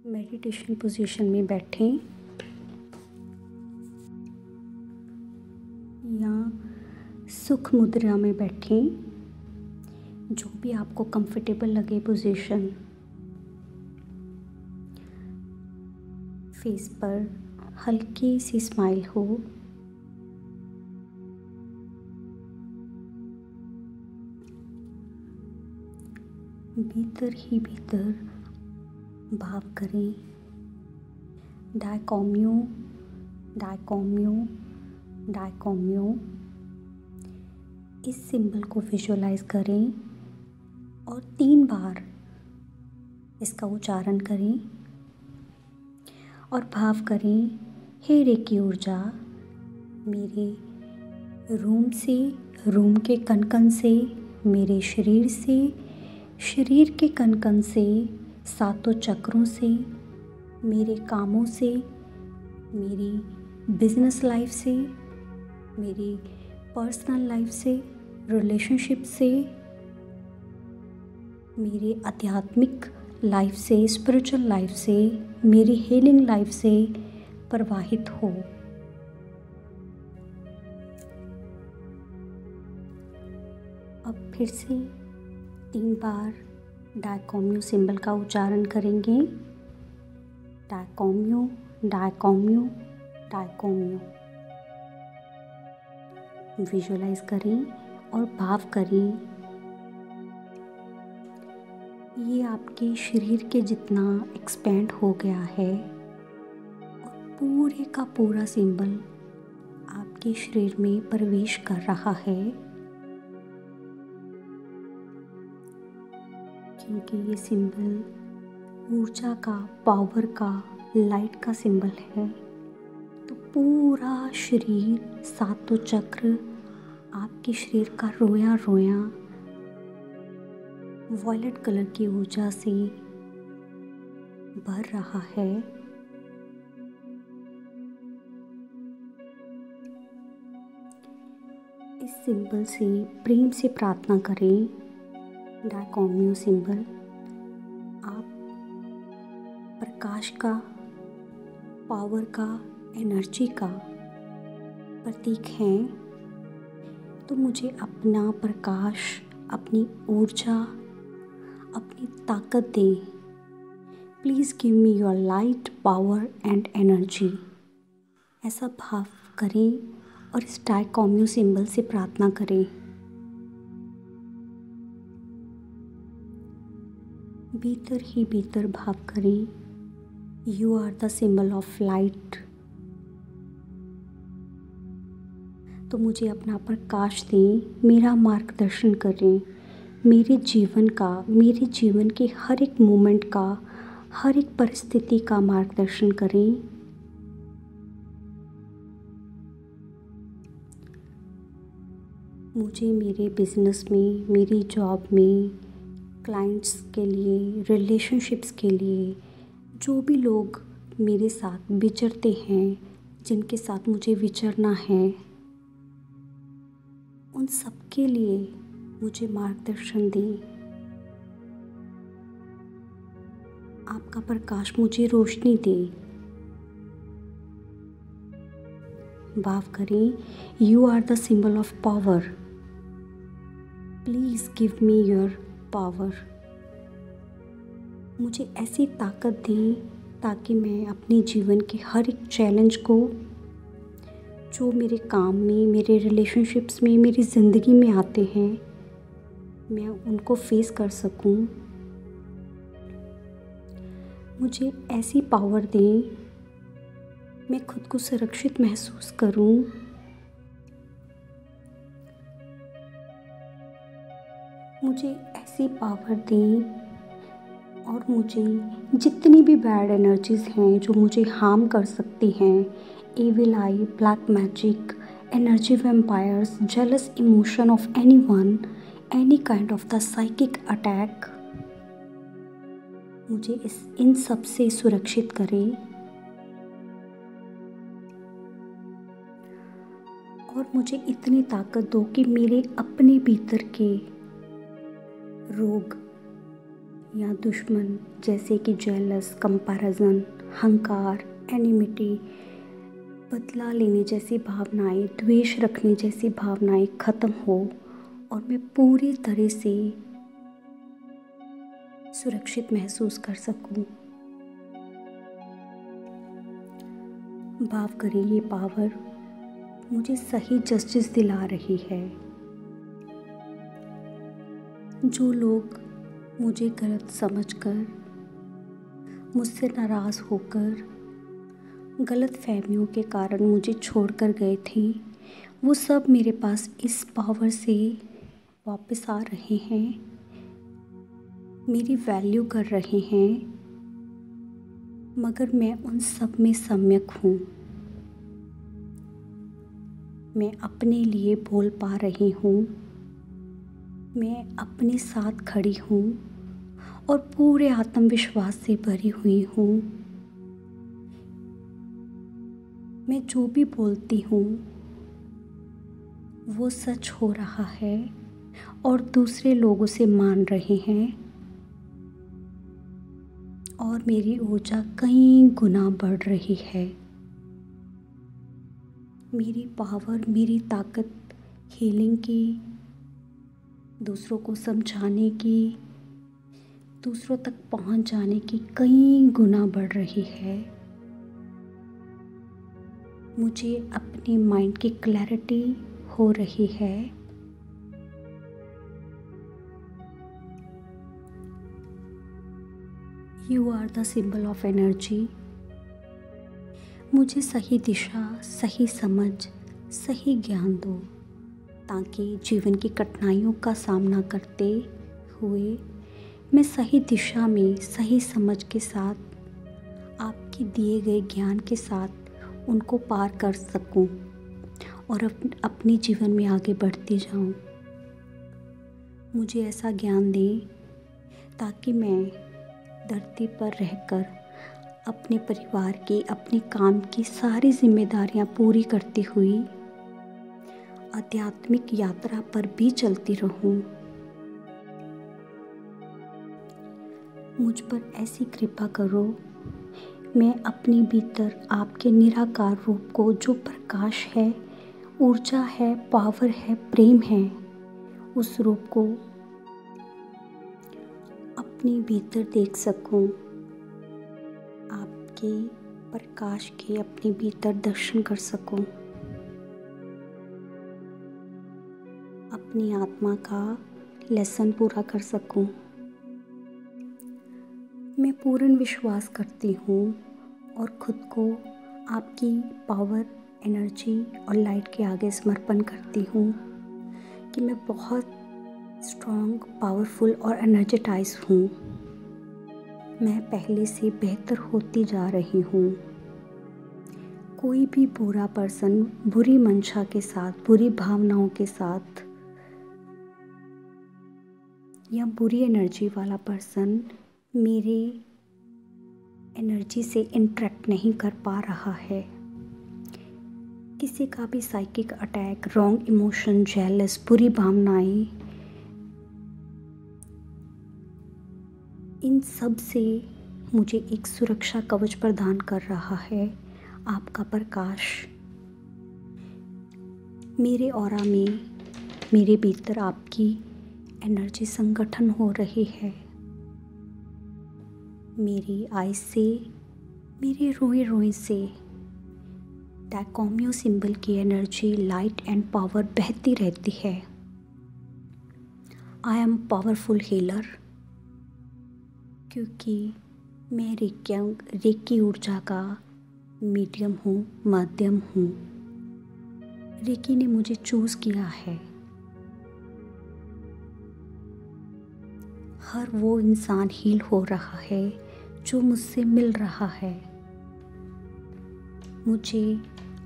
Meditation position में बैठें या सुख मुद्रा में बैठें, जो भी आपको कंफर्टेबल लगे पोजीशन। फेस पर हल्की सी स्माइल हो। भीतर ही भीतर भाव करें, डायकॉम्यो डायकॉम्यो डायकॉम्यो। इस सिंबल को विजुअलाइज करें और 3 बार इसका उच्चारण करें और भाव करें, हे रेकी ऊर्जा मेरे रूम से, रूम के कण-कण से, मेरे शरीर से, शरीर के कण-कण से, सातों चक्रों से, मेरे कामों से, मेरी बिजनेस लाइफ से, मेरी पर्सनल लाइफ से, रिलेशनशिप से, मेरे आध्यात्मिक लाइफ से, स्पिरिचुअल लाइफ से, मेरी हीलिंग लाइफ से प्रवाहित हो। अब फिर से 3 बार डायकॉम्यो सिंबल का उच्चारण करेंगे। डायकॉम्यो डायकॉम्यो डायकॉम्यो। विजुअलाइज करें और भाव करें, ये आपके शरीर के जितना एक्सपेंड हो गया है और पूरे का पूरा सिंबल आपके शरीर में प्रवेश कर रहा है, क्योंकि ये सिंबल ऊर्जा का, पावर का, लाइट का सिंबल है। तो पूरा शरीर, सातों चक्र, आपके शरीर का रोया रोया वॉयलेट कलर की ऊर्जा से भर रहा है। इस सिंबल से प्रेम से प्रार्थना करें। डायकॉम्यो सिंबल आप प्रकाश का, पावर का, एनर्जी का प्रतीक हैं। तो मुझे अपना प्रकाश, अपनी ऊर्जा, अपनी ताकत दें। Please give me your light, power and energy. ऐसा भाव करें और इस डायकॉम्यो सिंबल से प्रार्थना करें। भीतर ही भीतर भाव करें, you are the symbol of light. तो मुझे अपना प्रकाश दें, मेरा मार्गदर्शन करें, मेरे जीवन का, मेरे जीवन के हर एक मोमेंट का, हर एक परिस्थिति का मार्गदर्शन करें। मुझे मेरे बिजनेस में, मेरी जॉब में, क्लाइंट्स के लिए, रिलेशनशिप्स के लिए, जो भी लोग मेरे साथ विचरते हैं, जिनके साथ मुझे विचरना है, उन सब के लिए मुझे मार्गदर्शन दें। आपका प्रकाश मुझे रोशनी दे। भाव करें, you are the symbol of power. Please give me your power. मुझे ऐसी ताकत दें ताकि मैं अपने जीवन के हर एक चैलेंज को, जो मेरे काम में, मेरे रिलेशनशिप्स में, मेरी ज़िंदगी में आते हैं, मैं उनको फेस कर सकूं। मुझे ऐसी पावर दें, मैं खुद को सुरक्षित महसूस करूं। मुझे ऐसी पावर दें और मुझे जितनी भी बैड एनर्जीज़ हैं जो मुझे हार्म कर सकती हैं, evil eye, black magic, energy vampires, jealous emotion of anyone, any kind of the psychic attack, मुझे इन सब से सुरक्षित करें। और मुझे इतनी ताकत दो कि मेरे अपने भीतर के रोग या दुश्मन जैसे कि जेलस, कंपैरिजन, हंकार, एनिमिटी, बदला लेने जैसी भावनाएं, द्वेष रखने जैसी भावनाएं खत्म हो और मैं पूरी तरह से सुरक्षित महसूस कर सकूं। भाव करें, ये पावर मुझे सही जस्टिस दिला रही है। जो लोग मुझे गलत समझकर, मुझसे नाराज़ होकर, गलत फहमियों के कारण मुझे छोड़कर गए थे, वो सब मेरे पास इस पावर से वापस आ रहे हैं, मेरी वैल्यू कर रहे हैं, मगर मैं उन सब में सम्यक हूँ। मैं अपने लिए बोल पा रही हूँ, मैं अपने साथ खड़ी हूँ और पूरे आत्मविश्वास से भरी हुई हूँ। मैं जो भी बोलती हूँ वो सच हो रहा है और दूसरे लोग उसे मान रहे हैं और मेरी ऊर्जा कई गुना बढ़ रही है। मेरी पावर, मेरी ताकत हीलिंग की, दूसरों को समझाने की, दूसरों तक पहुंच जाने की कई गुना बढ़ रही है। मुझे अपनी माइंड की क्लैरिटी हो रही है। You are the symbol of energy. मुझे सही दिशा, सही समझ, सही ज्ञान दो ताकि जीवन की कठिनाइयों का सामना करते हुए मैं सही दिशा में, सही समझ के साथ, आपके दिए गए ज्ञान के साथ उनको पार कर सकूं और अपने जीवन में आगे बढ़ती जाऊं। मुझे ऐसा ज्ञान दें ताकि मैं धरती पर रहकर अपने परिवार की, अपने काम की सारी जिम्मेदारियां पूरी करती हुई आध्यात्मिक यात्रा पर भी चलती रहूं। मुझ पर ऐसी कृपा करो, मैं अपने भीतर आपके निराकार रूप को, जो प्रकाश है, ऊर्जा है, पावर है, प्रेम है, उस रूप को अपने भीतर देख सकूं। आपके प्रकाश के अपने भीतर दर्शन कर सकूं। अपनी आत्मा का लेसन पूरा कर सकूं। मैं पूर्ण विश्वास करती हूँ और खुद को आपकी पावर, एनर्जी और लाइट के आगे समर्पण करती हूँ कि मैं बहुत स्ट्रॉन्ग, पावरफुल और एनर्जेटाइज हूँ। मैं पहले से बेहतर होती जा रही हूँ। कोई भी बुरा पर्सन बुरी मंशा के साथ, बुरी भावनाओं के साथ या बुरी एनर्जी वाला पर्सन मेरे एनर्जी से इंटरेक्ट नहीं कर पा रहा है। किसी का भी psychic attack, wrong emotion, jealous, बुरी भावनाएं, इन सब से मुझे एक सुरक्षा कवच प्रदान कर रहा है आपका प्रकाश। मेरे ऑरा में, मेरे भीतर आपकी एनर्जी संगठन हो रही है। मेरी आइज से, मेरे रोए रोए से डायकोमियो सिंबल की एनर्जी, लाइट एंड पावर बहती रहती है। आई एम पावरफुल हीलर, क्योंकि मैं रेकी ऊर्जा का मीडियम हूँ, माध्यम हूँ। रेकी ने मुझे चूज किया है। हर वो इंसान हील हो रहा है जो मुझसे मिल रहा है। मुझे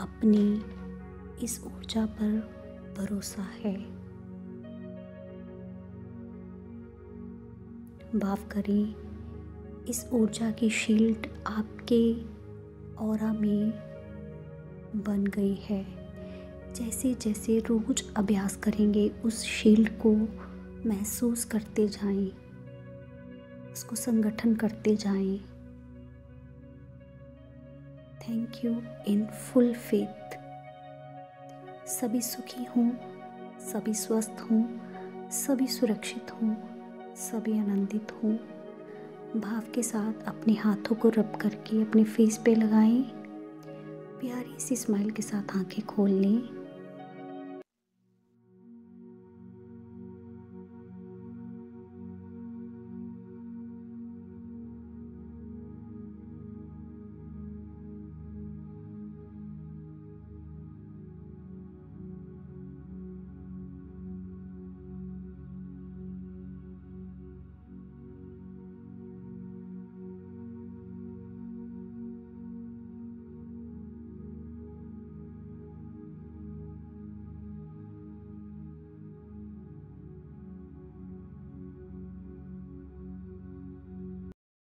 अपनी इस ऊर्जा पर भरोसा है। भाव करें, इस ऊर्जा की शील्ड आपके ऑरा में बन गई है। जैसे जैसे रोज अभ्यास करेंगे, उस शील्ड को महसूस करते जाएं। उसको संगठन करते जाएं। Thank you in full faith. सभी सुखी हों, सभी स्वस्थ हों, सभी सुरक्षित हों, सभी आनंदित हों। भाव के साथ अपने हाथों को रब करके अपने फेस पे लगाएं। प्यारी सी स्माइल के साथ आंखें खोल लें